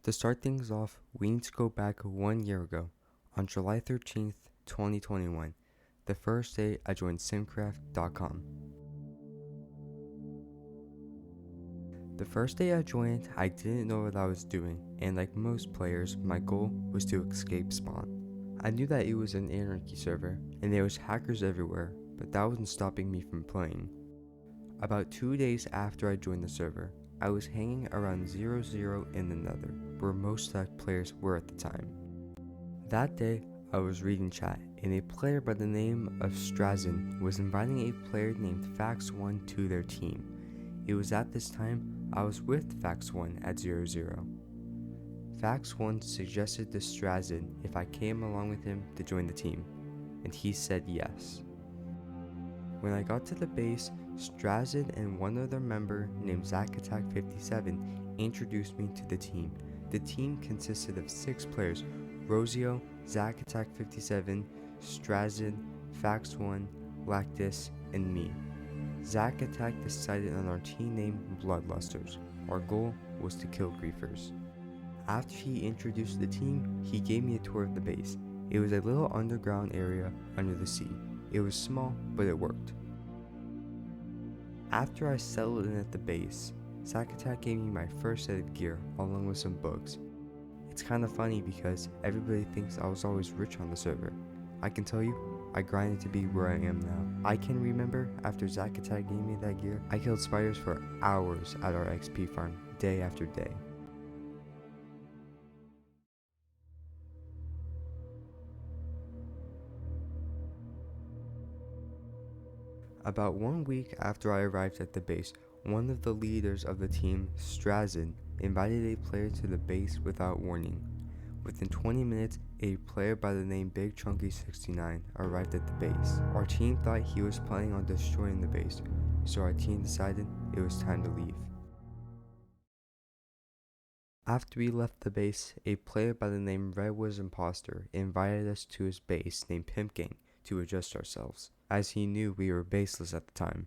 To start things off, we need to go back 1 year ago, on July 13th, 2021, the first day I joined Simpcraft.com. The first day I joined, I didn't know what I was doing, and like most players, my goal was to escape spawn. I knew that it was an anarchy server, and there was hackers everywhere, but that wasn't stopping me from playing. About 2 days after I joined the server, I was hanging around 00 in the Nether, where most stacked players were at the time. That day, I was reading chat, and a player by the name of Strazen was inviting a player named Fax1 to their team. It was at this time I was with Fax1 at 00. Fax1 suggested to Strazen if I came along with him to join the team, and he said yes. When I got to the base, Strazen and one other member named ZackAttack57 introduced me to the team. The team consisted of 6 players: Rosio, ZackAttack57, Strazen, Fax1, Lactus, and me. ZackAttack decided on our team name Bloodlusters. Our goal was to kill griefers. After he introduced the team, he gave me a tour of the base. It was a little underground area under the sea. It was small, but it worked. After I settled in at the base, ZackAttack gave me my first set of gear along with some books. It's kinda funny because everybody thinks I was always rich on the server. I can tell you, I grinded to be where I am now. I can remember after ZackAttack gave me that gear, I killed spiders for hours at our XP farm, day after day. About 1 week after I arrived at the base, one of the leaders of the team, Strazen, invited a player to the base without warning. Within 20 minutes, a player by the name Big Chunky 69 arrived at the base. Our team thought he was planning on destroying the base, so our team decided it was time to leave. After we left the base, a player by the name Red Was Imposter invited us to his base named Pimp Gang to adjust ourselves, as he knew we were baseless at the time.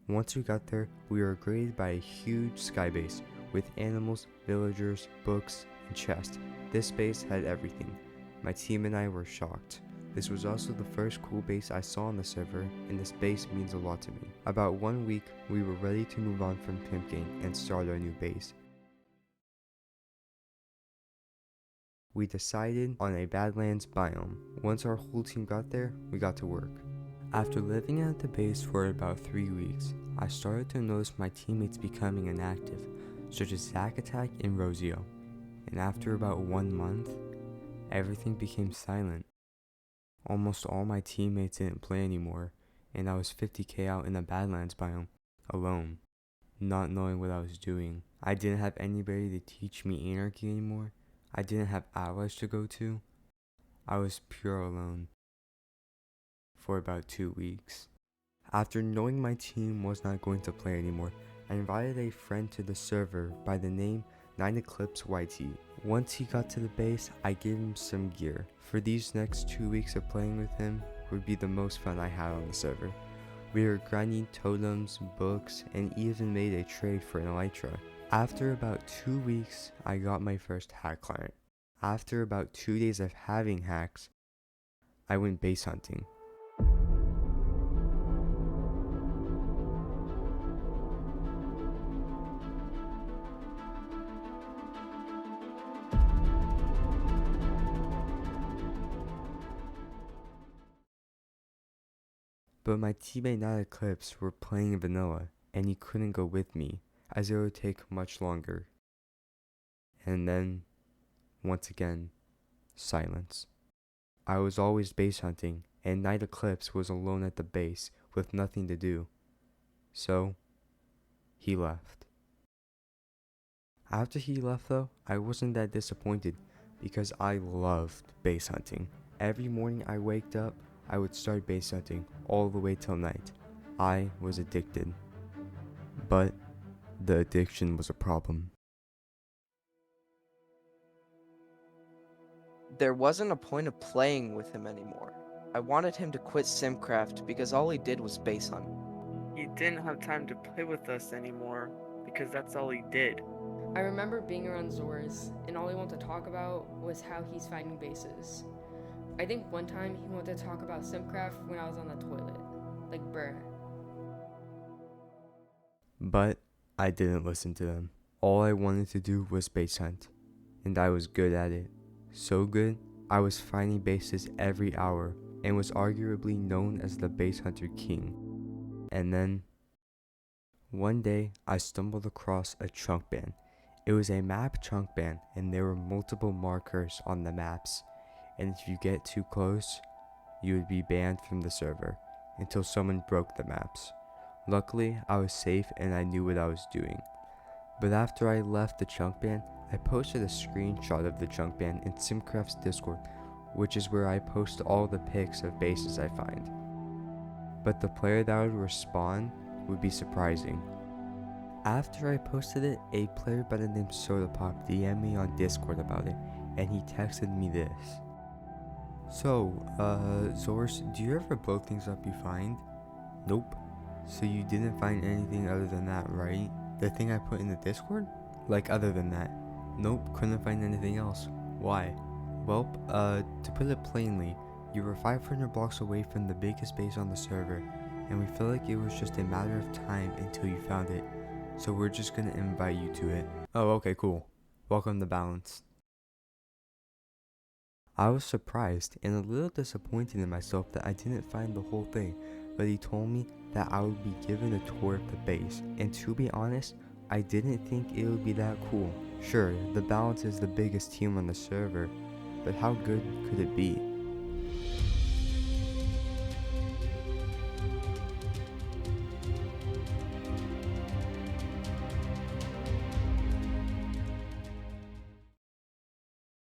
Once we got there, we were greeted by a huge skybase with animals, villagers, books, and chests. This base had everything. My team and I were shocked. This was also the first cool base I saw on the server, and this base means a lot to me. About 1 week, we were ready to move on from Pimp Gang and start our new base. We decided on a Badlands biome. Once our whole team got there, we got to work. After living at the base for about 3 weeks, I started to notice my teammates becoming inactive, such as ZackAttack and Rosio, and after about 1 month, everything became silent. Almost all my teammates didn't play anymore, and I was 50k out in the Badlands biome, alone, not knowing what I was doing. I didn't have anybody to teach me anarchy anymore. I didn't have allies to go to. I was pure alone for about 2 weeks. After knowing my team was not going to play anymore, I invited a friend to the server by the name 9Eclipse YT. Once he got to the base, I gave him some gear. For these next 2 weeks of playing with him would be the most fun I had on the server. We were grinding totems, books, and even made a trade for an elytra. After about 2 weeks, I got my first hack client. After about 2 days of having hacks, I went base hunting. But my teammate Not Eclipse were playing vanilla, and he couldn't go with me, as it would take much longer. And then, once again, silence. I was always base hunting, and Night Eclipse was alone at the base with nothing to do. So, he left. After he left though, I wasn't that disappointed because I loved base hunting. Every morning I waked up, I would start base hunting all the way till night. I was addicted. But the addiction was a problem. There wasn't a point of playing with him anymore. I wanted him to quit Simpcraft because all he did was base hunt. He didn't have time to play with us anymore because that's all he did. I remember being around Zors, and all he wanted to talk about was how he's finding bases. I think one time he wanted to talk about Simpcraft when I was on the toilet. Like, bruh. But I didn't listen to them. All I wanted to do was base hunt, and I was good at it. So good, I was finding bases every hour and was arguably known as the base hunter king. And then, one day, I stumbled across a chunk ban. It was a map chunk ban, and there were multiple markers on the maps, and if you get too close, you would be banned from the server until someone broke the maps. Luckily, I was safe and I knew what I was doing. But after I left the chunk ban, I posted a screenshot of the chunk ban in Simpcraft's Discord, which is where I post all the pics of bases I find. But the player that would respond would be surprising. After I posted it, a player by the name SodaPop DM'd me on Discord about it, and he texted me this. So, Zors, do you ever blow things up you find? Nope. So you didn't find anything other than that, right? The thing I put in the Discord? Like other than that? Nope, couldn't find anything else. Why? Well, to put it plainly, you were 500 blocks away from the biggest base on the server, and we feel like it was just a matter of time until you found it. So we're just gonna invite you to it. Oh, okay, cool. Welcome to Balance. I was surprised and a little disappointed in myself that I didn't find the whole thing, but he told me that I would be given a tour of the base, and to be honest, I didn't think it would be that cool. Sure, the Balance is the biggest team on the server, but how good could it be?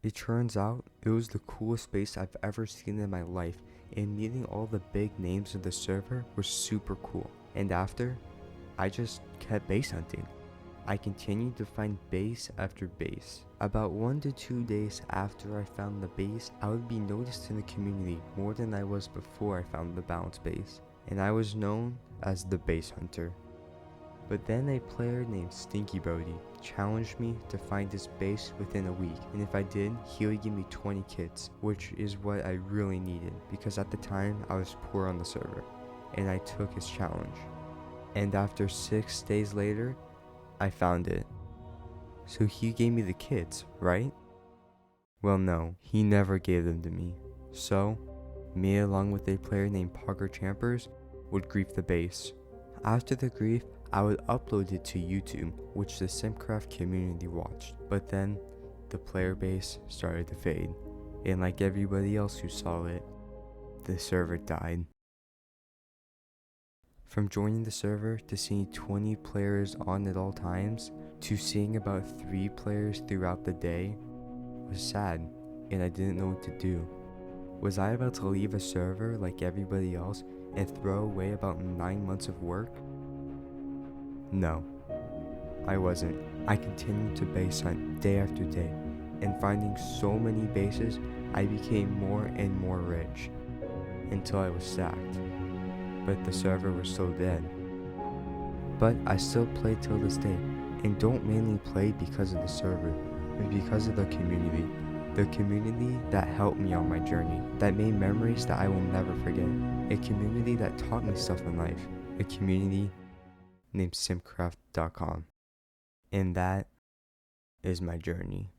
It turns out it was the coolest base I've ever seen in my life, and meeting all the big names of the server was super cool. And after, I just kept base hunting. I continued to find base after base. About 1 to 2 days after I found the base, I would be noticed in the community more than I was before I found the Balance base, and I was known as the base hunter. But then a player named Stinky Brody challenged me to find his base within a week, and if I did, he would give me 20 kits, which is what I really needed because at the time I was poor on the server, and I took his challenge. And after 6 days later, I found it. So he gave me the kits, right? Well, no, he never gave them to me. So, me along with a player named Parker Champers would grief the base. After the grief, I would upload it to YouTube, which the Simpcraft community watched. But then, the player base started to fade, and like everybody else who saw it, the server died. From joining the server to seeing 20 players on at all times, to seeing about 3 players throughout the day, was sad, and I didn't know what to do. Was I about to leave a server like everybody else and throw away about 9 months of work? No, I wasn't. I continued to base hunt day after day, and finding so many bases, I became more and more rich, until I was sacked. But the server was still dead. But I still play till this day, and don't mainly play because of the server, but because of the community. The community that helped me on my journey, that made memories that I will never forget. A community that taught me stuff in life. A community named Simpcraft.com. And that is my journey.